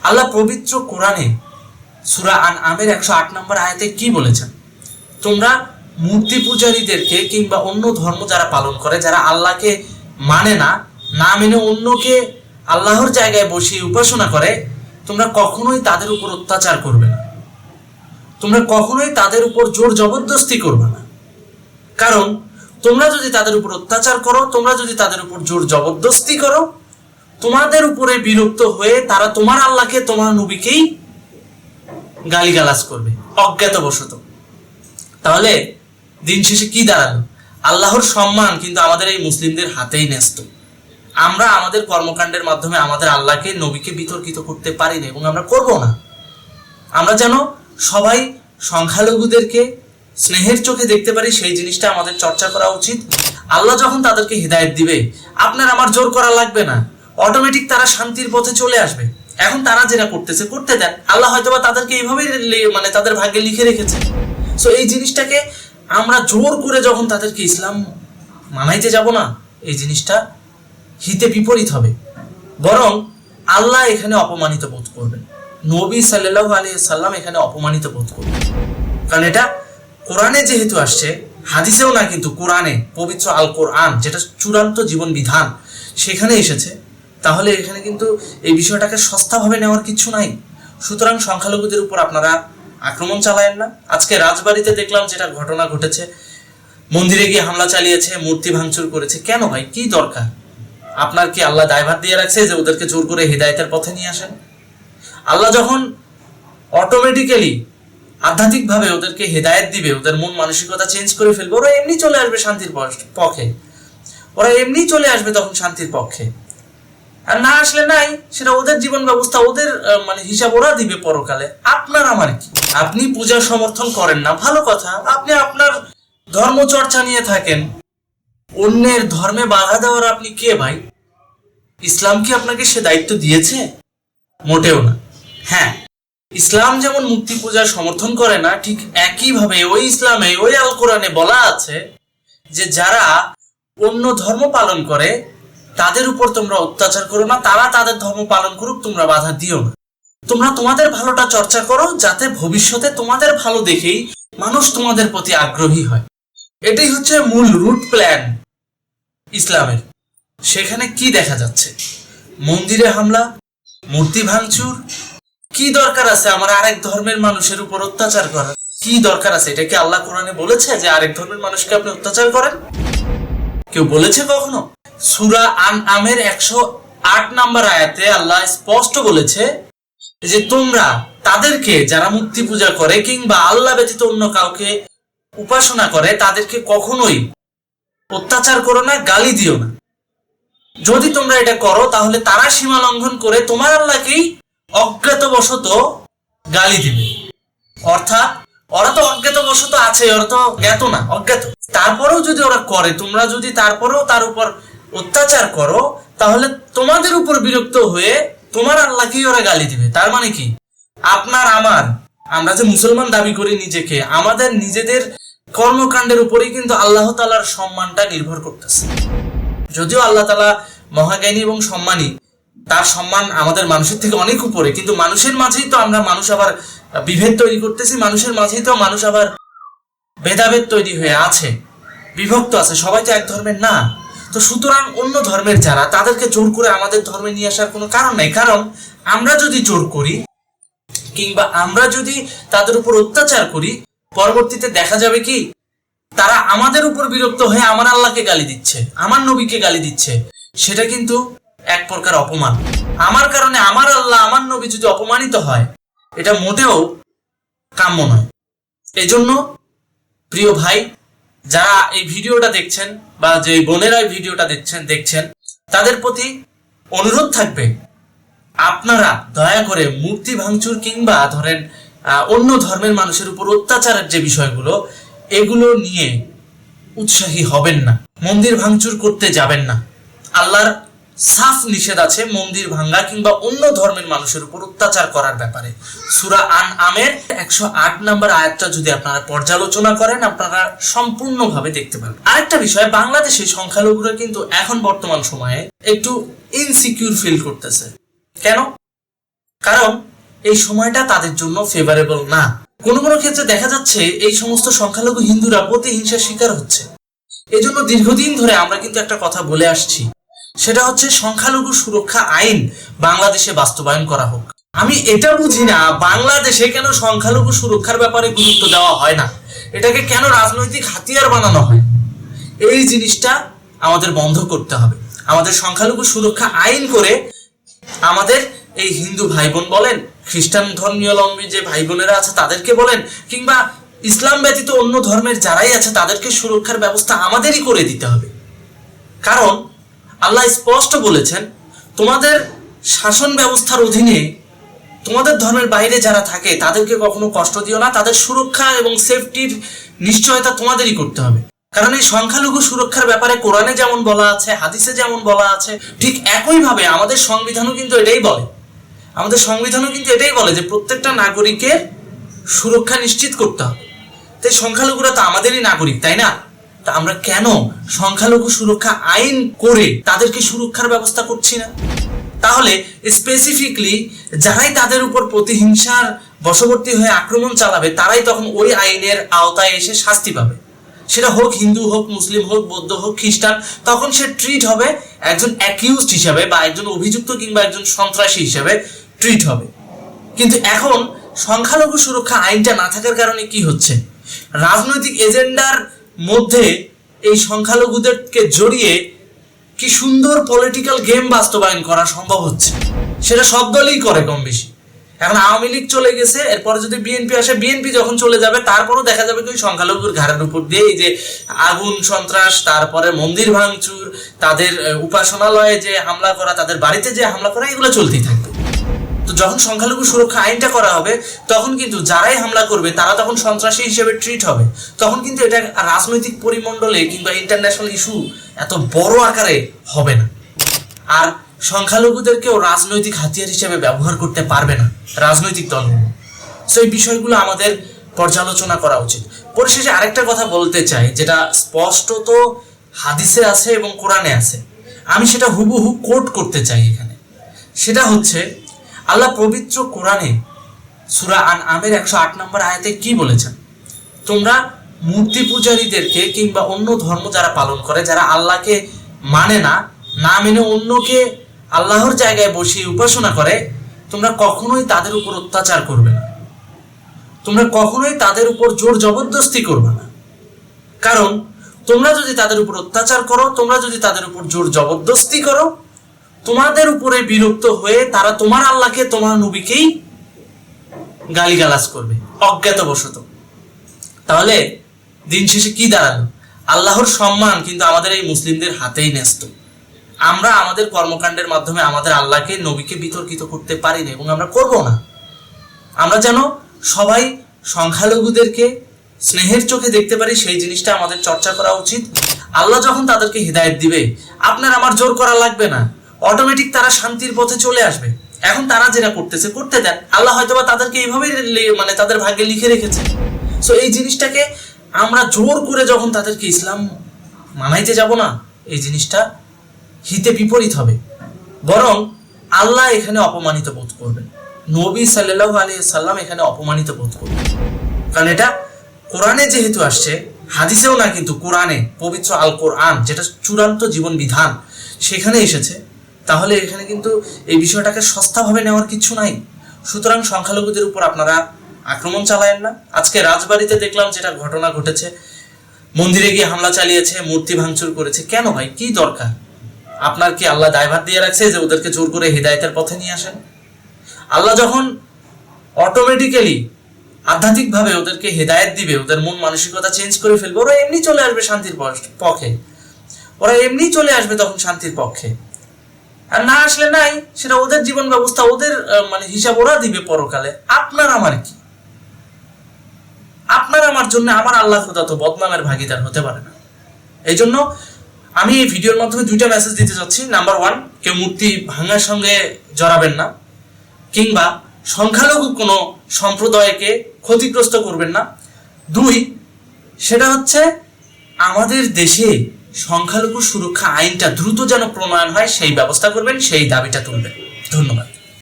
আল্লাহ পবিত্র কোরআনে সূরা আনআমের 108 নম্বর আয়াতে কি বলেছেন? তোমরা মূর্তি পূজারীদেরকে কিংবা অন্য ধর্ম যারা পালন করে, যারা আল্লাহকে মানে না, না মেনে অন্যকে আল্লাহর জায়গায় বসিয়ে উপাসনা করে, তোমরা কখনোই তাদের উপর অত্যাচার করবে না, তোমরা কখনোই তাদের উপর জোর জবরদস্তি করবে না। কারণ তোমরা যদি তাদের উপর অত্যাচার করো, তোমরা যদি তাদের উপর জোর জবরদস্তি করো, তোমাদের উপরে বিরক্ত হয়ে তারা তোমার আল্লাহকে, তোমার নবীকেই গালিগালাজ করবে অজ্ঞাতবশত। তাহলে দিন শেষে কি দাঁড়ালো? আল্লাহর সম্মান কিন্তু আমাদের এই মুসলিমদের হাতেই ন্যস্ত। আমরা আমাদের কর্মকাণ্ডের মাধ্যমে আমাদের আল্লাহকে, নবীকে বিতর্কিত করতে পারি না এবং আমরা করব না। আমরা যেন সবাই সংখ্যালঘুদেরকে স্নেহের চোখে দেখতে পারি, সেই জিনিসটা আমাদের চর্চা করা উচিত। আল্লাহ যখন তাদেরকে হিদায়াত দিবে, আপনার আমার জোর করা লাগবে না, অটোমেটিক তারা শান্তির পথে চলে আসবে। এখন তারা যেটা করতেছে করতে দেন, আল্লাহ হয়তোবা তাদেরকে এইভাবেই মানে তাদের ভাগ্যে লিখে রেখেছে। সো এই জিনিসটাকে আমরা জোর করে যখন তাদেরকে ইসলাম মানাইতে যাব না, এই জিনিসটা হিতে বিপরীত হবে, বরং আল্লাহ এখানে অপমানিত বোধ করবেন, নবী সাল্লাল্লাহু আলাইহি সাল্লাম এখানে অপমানিত বোধ করবেন। কারণ এটা কোরআনে যেহেতু আসছে, হাদিসেও না, কিন্তু কোরআনে, পবিত্র আল কোরআন যেটা চূড়ান্ত জীবন বিধান, সেখানে এসেছে। তাহলে এখানে কিন্তু এই বিষয়টাকে সস্তাভাবে নেওয়ার কিছু নাই। সুতরাং সংখ্যালঘুদের উপর আপনারা আক্রমণ চালায়েন না। আজকে রাজবাড়িতে দেখলাম যেটা ঘটনা ঘটেছে, মন্দিরে গিয়ে হামলা চালিয়েছে, মূর্তি ভাঙচুর করেছে। কেন ভাই, কি দরকার? আপনার কি আল্লাহ দায়ভার দিয়ে রাখছে যে ওদেরকে জোর করে হিদায়াতের পথে নিয়ে আসেন? আল্লাহ যখন অটোমেটিক্যালি আধ্যাত্মিকভাবে ওদেরকে হেদায়েত দিবে, ওদের মন মানসিকতা চেঞ্জ করে ফেলবে, ওরা এমনি চলে আসবে শান্তির পক্ষে, ওরা এমনি চলে আসবে তখন শান্তির পক্ষে। আর না আসলে নাই, সেটা ওদের জীবন ব্যবস্থা, ওদের মানে হিসাব ওরা দিবে পরকালে। আপনার আমার কি? আপনি পূজা সমর্থন করেন না, ভালো কথা, আপনি আপনার ধর্ম চর্চা নিয়ে থাকেন। অন্যের ধর্মে বাধা দেওয়ার আপনি কে ভাই? ইসলাম কি আপনাকে সে দায়িত্ব দিয়েছে? মোটেও না। হ্যাঁ, ইসলাম যেমন মূর্তি পূজার সমর্থন করে না, ঠিক একইভাবে ওই ইসলামে, ওই আল কোরআনে বলা আছে যে যারা অন্য ধর্ম পালন করে তাদের উপর তোমরা অত্যাচার করো না, তারা তাদের ধর্ম পালন করুক, তোমরা বাধা দিও না। তোমরা তোমাদের ভালোটা চর্চা করো, যাতে ভবিষ্যতে তোমাদের ভালো দেখেই মানুষ তোমাদের প্রতি আগ্রহী হয়। এটাই হচ্ছে মূল রুট প্ল্যান ইসলামের। সেখানে কি দেখা যাচ্ছে? মন্দিরে হামলা, মূর্তি ভাঙচুর। কি দরকার আছে আমার আরেক ধর্মের মানুষের উপর অত্যাচার করার? কি দরকার আছে? এটা কি আল্লাহ কোরআনে বলেছে যে আরেক ধর্মের মানুষকে আপনি অত্যাচার করেন? কেউ বলেছে কখনো? সূরা আনআমের 108 নম্বর আয়াতে আল্লাহ স্পষ্ট বলেছে যে তোমরা তাদেরকে, যারা মূর্তি পূজা করে কিংবা আল্লাহ ব্যতীত অন্য কাউকে উপাসনা করে, তাদেরকে কখনোই অত্যাচার করো না, গালি দিও না। যদি তোমরা এটা করো তাহলে তারা সীমা লঙ্ঘন করে তোমার আল্লাহকেই অজ্ঞাতবশত গালি দিবে। অর্থাৎ ওরা তো অজ্ঞাতবশত আছে, ওরা তো জ্ঞাত না, অজ্ঞাত। তারপরেও যদি ওরা করে, তোমরা যদি তারপরেও তার উপর অত্যাচার করো, তাহলে তোমাদের উপর বিরক্ত হয়ে তোমার আল্লাহকেই ওরা গালি দিবে। তার মানে কি? আপনার আমার, আমরা যে মুসলমান দাবি করি নিজেকে, আমাদের নিজেদের কর্মকাণ্ডের উপরেই কিন্তু আল্লাহ তাআলার সম্মানটা নির্ভর করতেছে। যদিও আল্লাহ তাআলা মহাজ্ঞানী এবং সম্মানী, তার সম্মান আমাদের মানুষের থেকে অনেক উপরে, কিন্তু মানুষের মাঝেই তো মানুষ আবার বিভেদ তৈরি করতেছি, মানুষের মাঝেই তো মানুষ আবার ভেদাভেদ তৈরি হয়ে আছে, বিভক্ত আছে, সবাই তো এক ধর্মের না। তো সুতরাং অন্য ধর্মের যারা, তাদেরকে জোর করে আমাদের ধর্মে নিয়ে আসার কোনো কারণ নেই। কারণ আমরা যদি জোর করি কিংবা আমরা যদি তাদের উপর অত্যাচার করি, পরবর্তীতে দেখা যাবে কি তারা আমাদের উপর বিরক্ত হয়ে আমার আল্লাহকে গালি দিচ্ছে, আমার নবীকে গালি দিচ্ছে। সেটা কিন্তু এক প্রকার অপমান। আমার কারণে আমার আল্লাহ, আমার নবী যদি অপমানিত হয়, এটা মোটেও কাম্য নয়। এজন্য প্রিয় ভাই, যারা এই ভিডিওটা দেখছেন বা যে বোনেরা এই ভিডিওটা দেখছেন তাদের প্রতি অনুরোধ থাকবে, আপনারা দয়া করে মূর্তি ভাঙচুর কিংবা ধরেন অন্য ধর্মের মানুষের উপর অত্যাচারের যে বিষয়গুলো, এগুলো নিয়ে উৎসাহী হবেন না, মন্দির ভাঙচুর করতে যাবেন না। আল্লাহর সাফ নিষেধ আছে মন্দির ভাঙ্গা কিংবা অন্য ধর্মের মানুষের উপর অত্যাচার করার ব্যাপারে। সূরা আনআমের 108 নম্বর আয়াতটা যদি আপনারা পর্যালোচনা করেন, আপনারা সম্পূর্ণভাবে দেখতে পাবেন। আরেকটা বিষয়, বাংলাদেশে সংখ্যালঘুরা কিন্তু এখন বর্তমান সময়ে একটু ইনসিকিউর ফিল করতেছে। কেন? কারণ এই সময়টা তাদের জন্য ফেভারেবল না। কোনো কোনো ক্ষেত্রে দেখা যাচ্ছে এই সমস্ত সংখ্যালঘু হিন্দুরা প্রতিহিংসার শিকার হচ্ছে। এজন্য দীর্ঘদিন ধরে আমরা কিন্তু একটা কথা বলে আসছি, সেটা হচ্ছে সংখ্যালঘু সুরক্ষা আইন বাংলাদেশে বাস্তবায়ন করা হোক। আমি এটা বুঝি না বাংলাদেশে কেন সংখ্যালঘু সুরক্ষার ব্যাপারে গুরুত্ব দেওয়া হয় না, এটাকে কেন রাজনৈতিক হাতিয়ার বানানো হয়। এই জিনিসটা আমাদের বন্ধ করতে হবে। আমাদের সংখ্যালঘু সুরক্ষা আইন করে আমাদের এই হিন্দু ভাই বোন বলেন, খ্রিস্টান ধর্মীয়লম্বী যে ভাই বোনেরা আছে তাদেরকে বলেন, কিংবা ইসলাম ব্যতীত অন্য ধর্মের যারাই আছে তাদেরকে সুরক্ষার ব্যবস্থা আমাদেরই করে দিতে হবে। কারণ আল্লাহ স্পষ্ট বলেছেন, তোমাদের শাসন ব্যবস্থার অধীনে তোমাদের ধর্মের বাইরে যারা থাকে তাদেরকে কখনো কষ্ট দিও না, তাদের সুরক্ষা এবং সেফটির নিশ্চয়তা তোমাদেরই করতে হবে। কারণ এই সংখ্যালঘু সুরক্ষার ব্যাপারে কোরআনে যেমন বলা আছে, হাদিসে যেমন বলা আছে, ঠিক একইভাবে আমাদের সংবিধানও কিন্তু এটাই বলে যে প্রত্যেকটা নাগরিকের সুরক্ষা নিশ্চিত করতে হবে। তাই সংখ্যালঘুরা তো আমাদেরই নাগরিক, তাই না? তা আমরা কেন সংখ্যালঘু সুরক্ষা আইন করে তাদেরকে সুরক্ষার ব্যবস্থা করছি না? তাহলে স্পেসিফিকলি যারাই তাদের উপর প্রতিহিংসার বশবর্তী হয়ে আক্রমণ চালাবে তারাই তখন ওই আইনের আওতায় এসে শাস্তি পাবে। সেটা হোক হিন্দু, হোক মুসলিম, হোক বৌদ্ধ, হোক খ্রিস্টান, তখন সে ট্রিট হবে একজন অ্যাকিউজড হিসাবে বা একজন অভিযুক্ত কিংবা একজন সন্ত্রাসী হিসাবে ট্রিট হবে। কিন্তু এখন সংখ্যালঘু সুরক্ষা আইনটা না থাকার কারণে কি হচ্ছে, রাজনৈতিক এজেন্ডার মধ্যে এই সংখ্যালঘুদেরকে জড়িয়ে কি সুন্দর পলিটিক্যাল গেম বাস্তবায়ন করা সম্ভব হচ্ছে। সেটা সব দলই করে কম বেশি। এখন আওয়ামী লীগ চলে গেছে, এরপরে যদি বিএনপি আসে, বিএনপি যখন চলে যাবে তারপরও দেখা যাবে কি সংখ্যালঘুর ঘাড়ের উপর দিয়ে এই যে আগুন সন্ত্রাস, তারপরে মন্দির ভাঙচুর, তাদের উপাসনালয়ে যে হামলা করা, তাদের বাড়িতে যে হামলা করা, এগুলো চলতেই থাকবে। তো যখন সংখ্যালঘু সুরক্ষা আইনটা করা হবে তখন কিন্তু যারাই হামলা করবে তারা তখন সন্ত্রাসী হিসেবে ট্রিট হবে। তখন কিন্তু এটা রাজনৈতিক পরিমণ্ডলে কিংবা ইন্টারন্যাশনাল ইস্যু এত বড় আকারে হবে না। আর সংখ্যালঘুদেরকেও রাজনৈতিক হাতিয়ার হিসেবে ব্যবহার করতে পারবে না রাজনৈতিক দলগুলো। সো এই বিষয়গুলো আমাদের পর্যালোচনা করা উচিত। পরিশেষে আরেকটা কথা বলতে চাই, যেটা স্পষ্টত হাদিসে আছে এবং কোরআনে আছে, আমি সেটা হুবহু কোট করতে চাই এখানে। সেটা হচ্ছে আল্লাহ পবিত্র কোরআনে সূরা আনআমের 108 নম্বর আয়াতে কি বলেছেন, তোমরা মূর্তি পূজারীদেরকে কিংবা অন্য ধর্ম যারা পালন করে, যারা আল্লাহকে মানে না, না মেনে অন্যকে আল্লাহর জায়গায় বসিয়ে উপাসনা করে, তোমরা কখনোই তাদের উপর অত্যাচার করবে না, তোমরা কখনোই তাদের উপর জোর জবরদস্তি করবে না। কারণ তোমরা যদি তাদের উপর অত্যাচার করো, তোমরা যদি তাদের উপর জোর জবরদস্তি করো, তোমাদের উপরে বিরক্ত হয়ে তারা তোমার আল্লাহকে, তোমার নবীকেই গালিগালাজ করবে অজ্ঞাতবশত। তাহলে দিন শেষে কি দাঁড়ালো? আল্লাহর সম্মান কিন্তু আমাদের এই মুসলিমদের হাতেই ন্যস্ত। আমরা আমাদের কর্মকাণ্ডের মাধ্যমে আমাদের আল্লাহকে, নবীকে বিতর্কিত করতে পারি না এবং আমরা করব না। আমরা যেন সবাই সংখ্যালঘুদেরকে স্নেহের চোখে দেখতে পারি, সেই জিনিসটা আমাদের চর্চা করা উচিত। আল্লাহ যখন তাদেরকে হিদায়াত দিবে, আপনার আমার জোর করা লাগবে না, অটোমেটিক তারা শান্তির পথে চলে আসবে। এখন তারা যেটা করতেছে করতে দেন, আল্লাহ হয়তোবা তাদেরকে এইভাবেই মানে তাদের ভাগ্যে লিখে রেখেছে। সো এই জিনিসটাকে আমরা জোর করে যখন তাদেরকে ইসলাম মানাইতে যাব না, এই জিনিসটা হিতে বিপরীত হবে, বরং আল্লাহ এখানে অপমানিত বোধ করবেন, নবী সাল্লাল্লাহু আলাইহি সাল্লাম এখানে অপমানিত বোধ করবেন। কারণ এটা কোরআনে যেহেতু আসছে, হাদিসেও না, কিন্তু কোরআনে, পবিত্র আল কোরআন যেটা চূড়ান্ত জীবন বিধান, সেখানে এসেছে। তাহলে এখানে কিন্তু এই বিষয়টাকে সস্তাভাবে নেওয়ার কিছু নাই। সুতরাং সংখ্যালঘুদের উপর আপনারা আক্রমণ চালায়েন না। আজকে রাজবাড়িতে দেখলাম যেটা ঘটনা ঘটেছে, মন্দিরে গিয়ে হামলা চালিয়েছে, মূর্তি ভাঙচুর করেছে। কেন ভাই, কি দরকার? আপনার কি আল্লাহ দায়ভার দিয়ে রাখছে যে ওদেরকে জোর করে হিদায়াতের পথে নিয়ে আসেন? আল্লাহ যখন অটোমেটিক্যালি আধ্যাত্মিকভাবে ওদেরকে হিদায়াত দিবে, ওদের মন মানসিকতা চেঞ্জ করে ফেলবে, ওরা এমনি চলে আসবে শান্তির পক্ষে, ওরা এমনি চলে আসবে তখন শান্তির পক্ষে। আর না আসলে নাই, সেটা ওদের জীবন ব্যবস্থা, ওদের মানে হিসাব ওরা দিবে পরকালে। আপনার আমার কি? আপনার আমার জন্য আমার আল্লাহ খোদা তো বদনামের ভাগিদার হতে পারে না। এই জন্য আমি এই ভিডিওর মাধ্যমে দুইটা মেসেজ দিতে চাচ্ছি। নাম্বার 1, কেউ মূর্তি ভাঙার সঙ্গে জড়াবেন না, কিংবা সংখ্যালঘু কোনো সম্প্রদায়কে ক্ষতিগ্রস্ত করবেন না। 2, সেটা হচ্ছে আমাদের দেশে সংখ্যালঘু সুরক্ষা আইনটা দ্রুত যেন প্রণয়ন হয় সেই ব্যবস্থা করবেন, সেই দাবিটা তুলবেন। ধন্যবাদ।